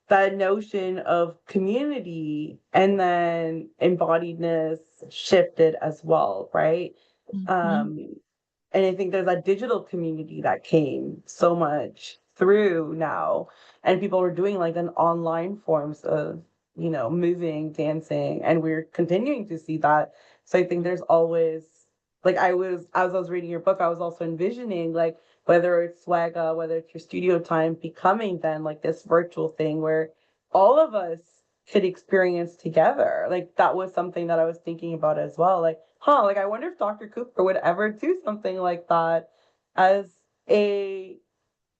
Speaker 1: that notion of community and then embodiedness shifted as well, right?
Speaker 2: Hmm.
Speaker 1: Um, and I think there's a digital community that came so much through now, and people were doing like an online forms of, moving, dancing, and we're continuing to see that. So I think there's always like as I was reading your book, I was also envisioning like whether it's Swagga, whether it's your studio time, becoming then like this virtual thing where all of us could experience together. Like that was something that I was thinking about as well. Like, like I wonder if Dr. Cooper would ever do something like that as a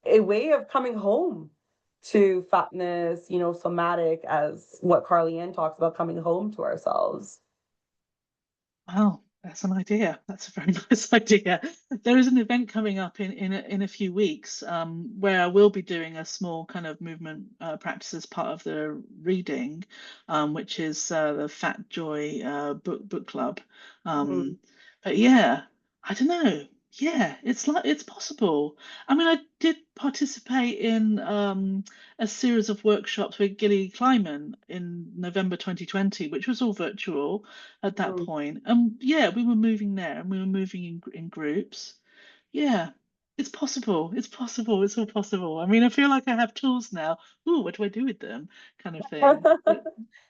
Speaker 1: a way of coming home to fatness, somatic, as what Carly Ann talks about, coming home to ourselves.
Speaker 2: Wow, that's an idea. That's a very nice idea. There is an event coming up in a few weeks where I will be doing a small kind of movement practice as part of the reading, which is the Fat Joy book club. Um,
Speaker 1: Mhm.
Speaker 2: but yeah, I don't know. Yeah, it's possible. I mean, I did participate in a series of workshops with Gilly Kleiman in November 2020, which was all virtual at that
Speaker 1: Mhm.
Speaker 2: point. And yeah, we were moving there, and we were moving in groups. Yeah, it's possible. It's possible. It's all possible. I mean, I feel like I have tools now. Ooh, what do I do with them? Kind of thing.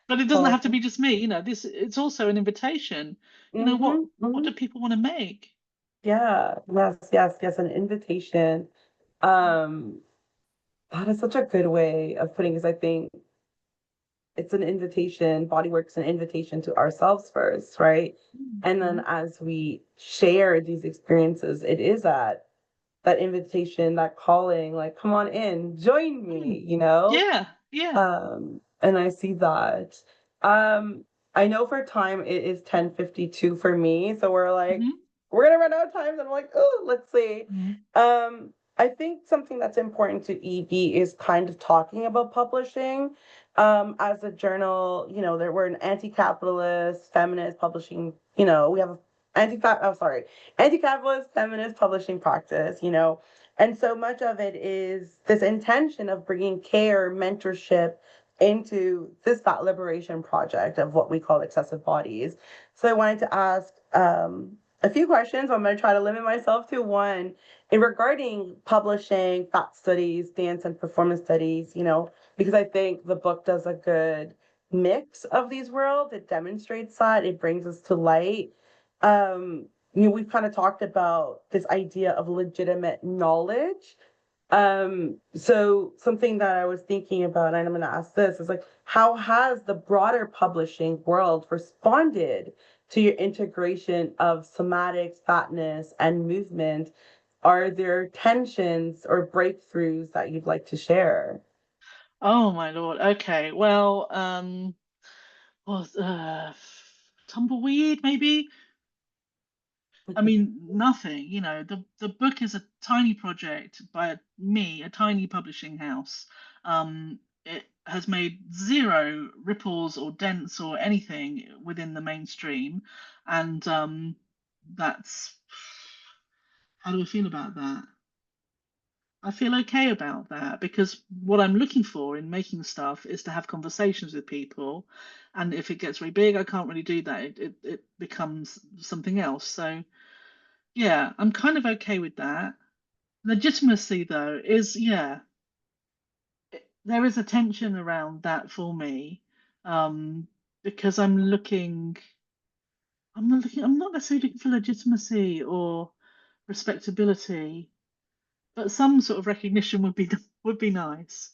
Speaker 2: But it doesn't have to
Speaker 1: Oh,
Speaker 2: be just me. This it's also an invitation. What
Speaker 1: hmm,
Speaker 2: what
Speaker 1: hmm.
Speaker 2: do people want to make?
Speaker 1: Yeah, yes, yes, yes, an invitation. Um, that is such a good way of putting it, 'cause I think it's an invitation, bodywork's an invitation to ourselves first, right? And then
Speaker 2: Mhm.
Speaker 1: as we share these experiences, it is that invitation, that calling, like, come on in, join
Speaker 2: Mm.
Speaker 1: me,
Speaker 2: Yeah, yeah.
Speaker 1: And I see that. Um, I know for time it is 10:52 for me, so
Speaker 2: Hmm.
Speaker 1: we're gonna run out of time, and I'm like, oh, let's see.
Speaker 2: Hmm.
Speaker 1: I think something that's important to EB is kind of talking about publishing. As a journal, there we're an anti-capitalist, feminist publishing, we have a anti-capitalist feminist publishing practice, and so much of it is this intention of bringing care, mentorship into this thought liberation project of what we call excessive bodies. So I wanted to ask a few questions. I'm going to try to limit myself to one in regarding publishing, thought studies, dance and performance studies, because I think the book does a good mix of these worlds. It demonstrates that, it brings us to light. We've kind of talked about this idea of legitimate knowledge. So something that I was thinking about, and I'm going to ask this, is like, how has the broader publishing world responded to your integration of somatics, fatness, and movement? Are there tensions or breakthroughs that you'd like to share?
Speaker 2: Oh my Lord. Okay. Well, tumbleweed maybe. I mean, nothing, the book is a tiny project by me, a tiny publishing house. It has made zero ripples or dents or anything within the mainstream. And that's, how do I feel about that? I feel okay about that because what I'm looking for in making stuff is to have conversations with people. And if it gets really big, I can't really do that. It becomes something else. So, yeah, I'm kind of okay with that. Legitimacy, though, is, yeah, there is a tension around that for me, because I'm not necessarily looking for legitimacy or respectability, but some sort of recognition would be nice.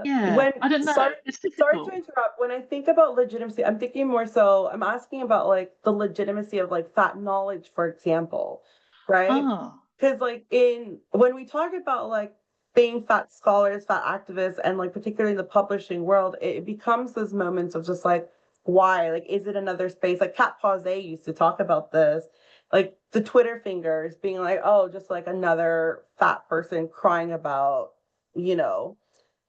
Speaker 2: Yeah,
Speaker 1: When
Speaker 2: I don't know.
Speaker 1: sorry
Speaker 2: It's
Speaker 1: sorry to
Speaker 2: difficult.
Speaker 1: interrupt. When I think about legitimacy, I'm thinking more so I'm asking about like the legitimacy of like fat knowledge, for example, right?
Speaker 2: Ah,
Speaker 1: Because like in when we talk about like being fat scholars, fat activists, and like particularly in the publishing world, it becomes those moments of just like why? Like, is it another space? Like Kat Pause used to talk about this, like the Twitter fingers being like, oh, just like another fat person crying about, you know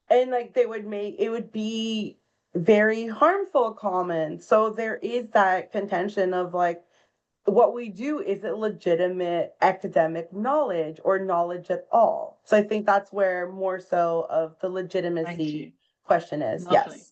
Speaker 1: and like they would make it would be very harmful comments. So there is that contention of like what we do, is it legitimate academic knowledge or knowledge at all? So I think that's where more so of the
Speaker 2: thank
Speaker 1: legitimacy
Speaker 2: you.
Speaker 1: question is.
Speaker 2: Lovely.
Speaker 1: Yes.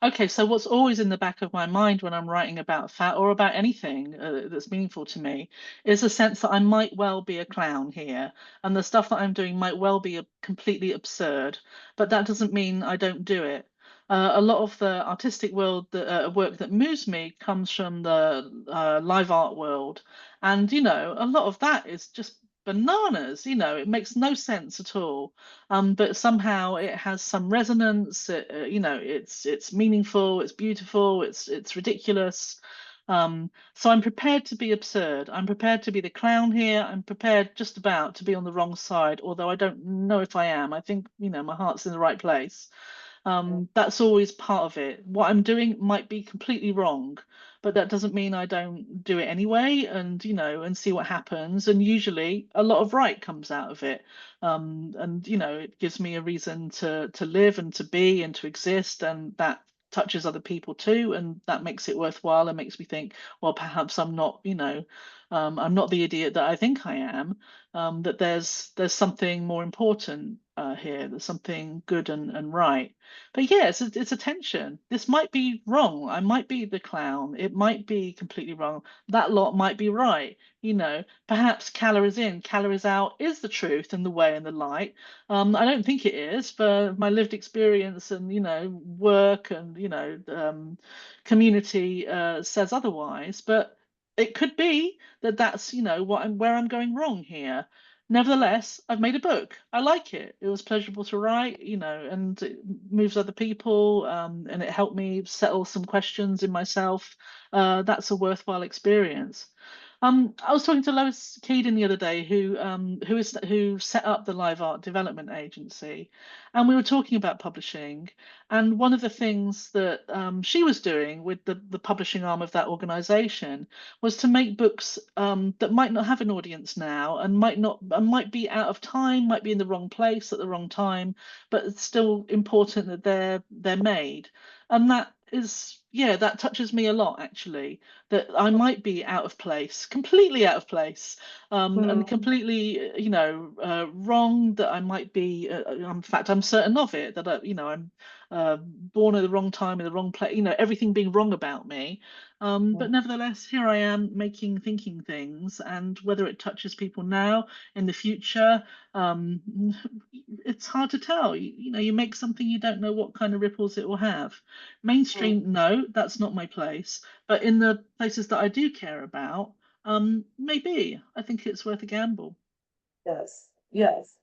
Speaker 2: Okay, so what's always in the back of my mind when I'm writing about fat or about anything that's meaningful to me is a sense that I might well be a clown here, and the stuff that I'm doing might well be completely absurd, but that doesn't mean I don't do it. A lot of the artistic work that moves me comes from the live art world, and a lot of that is just bananas. It makes no sense at all, but somehow it has some resonance. It's meaningful, it's beautiful, it's ridiculous. So I'm prepared to be absurd. I'm prepared to be the clown here. I'm prepared just about to be on the wrong side, although I don't know if I am. I think, my heart's in the right place. That's always part of it. What I'm doing might be completely wrong, but that doesn't mean I don't do it anyway and see what happens. And usually a lot of right comes out of it. And it gives me a reason to live and to be and to exist, and that touches other people too, and that makes it worthwhile and makes me think, well, perhaps I'm not the idiot that I think I am. That there's something more important here. There's something good and right. But yeah, it's a tension. This might be wrong. I might be the clown. It might be completely wrong. That lot might be right. Perhaps calories in, calories out is the truth and the way and the light. I don't think it is, for my lived experience and work and community says otherwise. But it could be that that's where I'm going wrong here. Nevertheless, I've made a book. I like it. It was pleasurable to write, and it moves other people, and it helped me settle some questions in myself. That's a worthwhile experience. I was talking to Lois Keedon the other day, who set up the Live Art Development Agency, and we were talking about publishing. And one of the things that she was doing with the publishing arm of that organization was to make books that might not have an audience now and might be out of time, might be in the wrong place at the wrong time, but it's still important that they're made. And that touches me a lot, actually, that I might be out of place, completely out of place, and
Speaker 1: Mm,
Speaker 2: completely, wrong. That I might be, in fact, I'm certain of it. That I'm born at the wrong time in the wrong place. Everything being wrong about me. But nevertheless, here I am making, thinking things, and whether it touches people now, in the future, um, it's hard to tell. You make something, you don't know what kind of ripples it will have.
Speaker 1: mm.
Speaker 2: Mainstream, no, that's not my place. But in the places that I do care about, maybe I think it's worth a gamble.
Speaker 1: Yes, yes.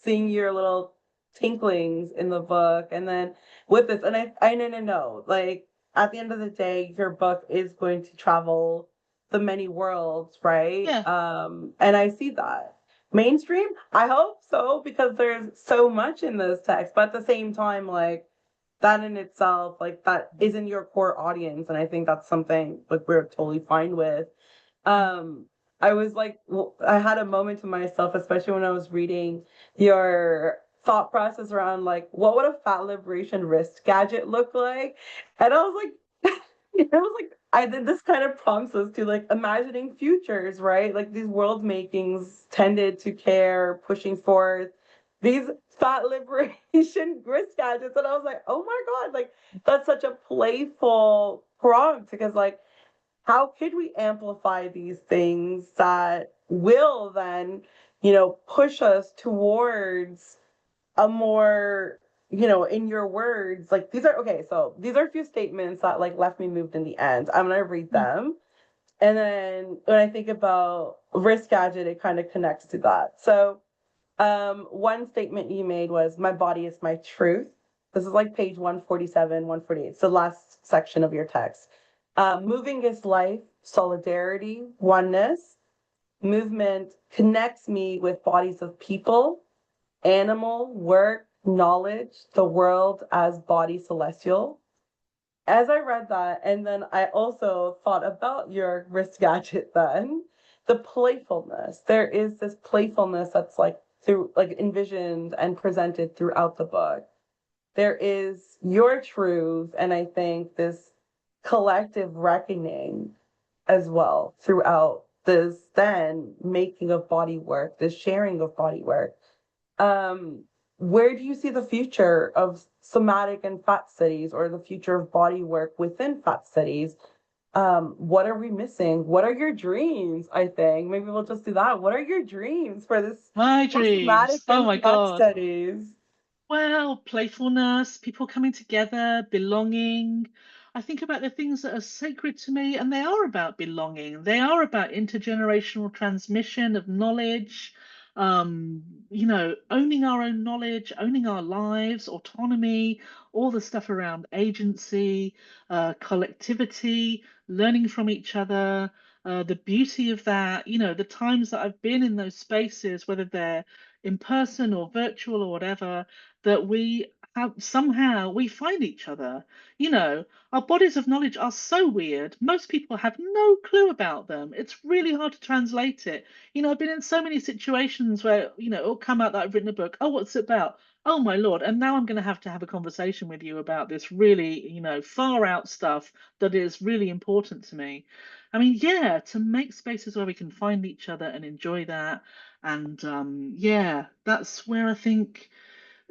Speaker 1: Seeing your little tinklings in the book, and then with this, and I know. Like at the end of the day, your book is going to travel the many worlds, right?
Speaker 2: Yeah.
Speaker 1: And I see that. Mainstream, I hope so, because there's so much in this text, but at the same time, like that in itself, like that isn't your core audience, and I think that's something like we're totally fine with. Um, I was like, I had a moment to myself, especially when I was reading your thought process around like, what would a fat liberation wrist gadget look like? And I was like, I was like, I did this kind of prompts us to like imagining futures, right? Like these world makings tended to care, pushing forth these fat liberation wrist gadgets. And I was like, oh my God, like that's such a playful prompt because like how could we amplify these things that will then, push us towards a more, in your words, like these are okay. So these are a few statements that like left me moved in the end. I'm gonna read
Speaker 2: Mm.
Speaker 1: them. And then when I think about risk gadget, it kind of connects to that. So one statement you made was my body is my truth. This is like page 147, 148. It's the last section of your text. Moving is life, solidarity, oneness. Movement connects me with bodies of people, animal, work, knowledge, the world as body celestial. As I read that, and then I also thought about your wrist gadget then, the playfulness. There is this playfulness that's like through like envisioned and presented throughout the book. There is your truth, and I think this collective reckoning as well throughout this then making of body work, this sharing of body work. Um, where do you see the future of somatic and fat studies or the future of body work within fat studies? What are we missing? What are your dreams? I think maybe we'll just do that. What are your dreams for this
Speaker 2: My
Speaker 1: for somatic
Speaker 2: dreams. Oh
Speaker 1: and
Speaker 2: my
Speaker 1: fat
Speaker 2: God.
Speaker 1: studies?
Speaker 2: Well, playfulness, people coming together, belonging. I think about the things that are sacred to me, and they are about belonging. They are about intergenerational transmission of knowledge, owning our own knowledge, owning our lives, autonomy, all the stuff around agency, collectivity, learning from each other, the beauty of that, the times that I've been in those spaces, whether they're in person or virtual or whatever, that we have somehow we find each other. Our bodies of knowledge are so weird. Most people have no clue about them. It's really hard to translate it. I've been in so many situations where, it'll come out that I've written a book. Oh, what's it about? Oh my Lord. And now I'm going to have a conversation with you about this really, far out stuff that is really important to me. I mean, yeah, to make spaces where we can find each other and enjoy that. And yeah, that's where I think,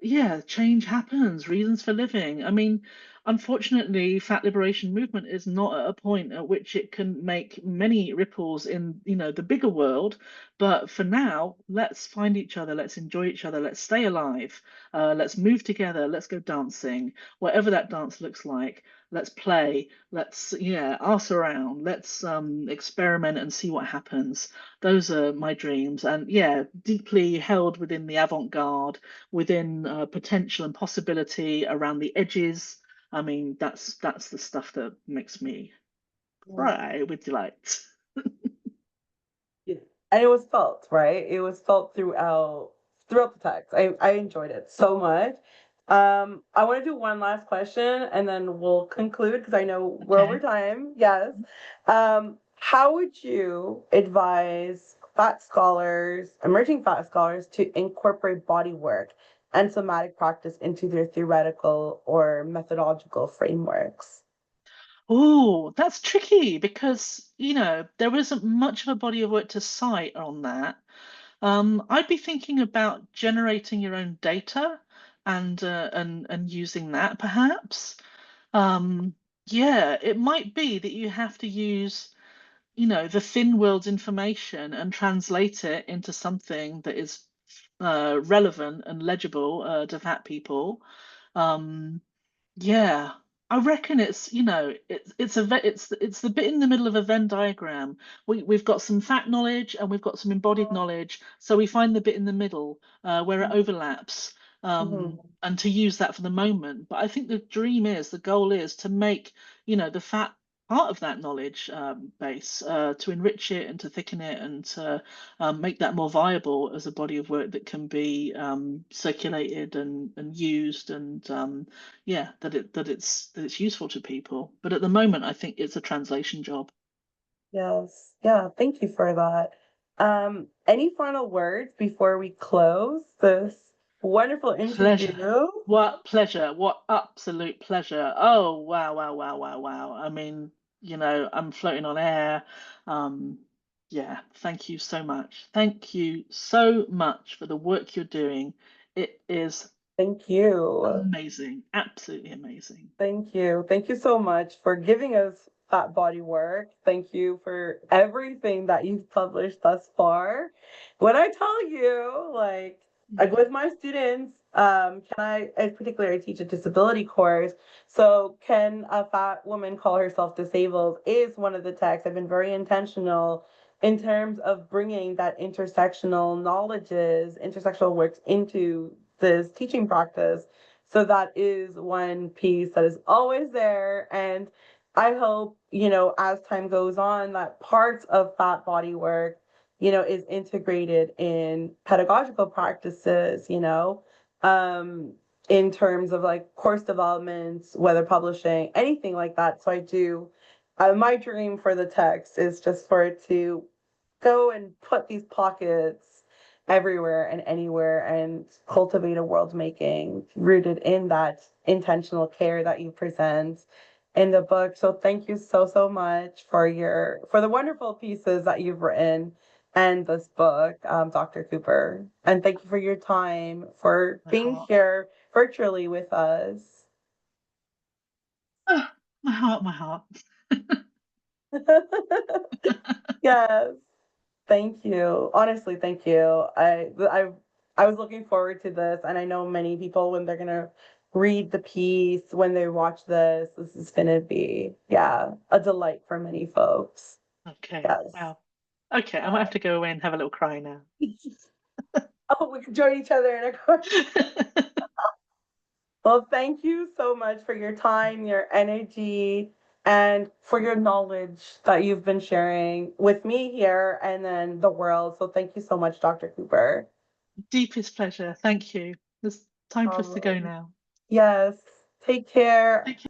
Speaker 2: yeah, change happens, reasons for living. I mean, unfortunately, fat liberation movement is not at a point at which it can make many ripples in, the bigger world. But for now, let's find each other, let's enjoy each other, let's stay alive, let's move together, let's go dancing, whatever that dance looks like. Let's play, let's, yeah, ask around, let's experiment and see what happens. Those are my dreams. And yeah, deeply held within the avant-garde, within potential and possibility around the edges. I mean, that's the stuff that makes me cry with delight.
Speaker 1: Yeah. And it was felt, right? It was felt throughout the text. I enjoyed it so much. I want to do one last question and then we'll conclude because I know we're over
Speaker 2: Okay.
Speaker 1: time. Yes. How would you advise fat scholars, emerging fat scholars, to incorporate body work and somatic practice into their theoretical or methodological frameworks?
Speaker 2: Oh, that's tricky because, there isn't much of a body of work to cite on that. I'd be thinking about generating your own data and using that perhaps. Um, yeah, it might be that you have to use, the thin world's information and translate it into something that is relevant and legible to fat people. Um, yeah, I reckon it's it's the bit in the middle of a Venn diagram. We've got some fact knowledge and we've got some embodied knowledge, so we find the bit in the middle where it overlaps,
Speaker 1: Mhm.
Speaker 2: and to use that for the moment. But I think the goal is to make the fat part of that knowledge base, to enrich it and to thicken it and to make that more viable as a body of work that can be circulated and used and yeah, that it's useful to people. But at the moment, I think it's a translation job.
Speaker 1: Yes. Yeah, thank you for that. Any final words before we close this wonderful
Speaker 2: Pleasure.
Speaker 1: interview?
Speaker 2: What pleasure. What absolute pleasure. Oh, wow, wow, wow, wow, wow. I mean, I'm floating on air. Um, yeah, thank you so much. Thank you so much for the work you're doing. It is
Speaker 1: Thank you.
Speaker 2: amazing, absolutely amazing.
Speaker 1: Thank you. Thank you so much for giving us that body work. Thank you for everything that you've published thus far. When I tell you, like
Speaker 2: Yeah.
Speaker 1: with my students, can I, in particular, I teach a disability course. So, can a fat woman call herself disabled is one of the texts. I've been very intentional in terms of bringing that intersectional knowledges, intersectional works into this teaching practice. So that is one piece that is always there. And I hope, as time goes on, that parts of fat body work, is integrated in pedagogical practices, um, in terms of like course development, whether publishing, anything like that. So I do, my dream for the text is just for it to go and put these pockets everywhere and anywhere and cultivate a world making rooted in that intentional care that you present in the book. So thank you so so much for the wonderful pieces that you've written and this book, Dr. Cooper. And thank you for your time for
Speaker 2: My
Speaker 1: being
Speaker 2: heart.
Speaker 1: here virtually with us.
Speaker 2: Ah, my heart, my heart.
Speaker 1: Yes. Thank you. Honestly, thank you. I was looking forward to this, and I know many people when they're gonna read the piece, when they watch this is gonna be, yeah, a delight for many folks.
Speaker 2: Okay.
Speaker 1: Yes.
Speaker 2: Wow. Okay, I might have to go away and have a little cry now.
Speaker 1: Oh, we can join each other in a car. Well, thank you so much for your time, your energy, and for your knowledge that you've been sharing with me here and then the world. So thank you so much, Dr. Cooper.
Speaker 2: Deepest pleasure. Thank you. It's time for us to go
Speaker 1: Um,
Speaker 2: now.
Speaker 1: yes. Take care.
Speaker 2: Take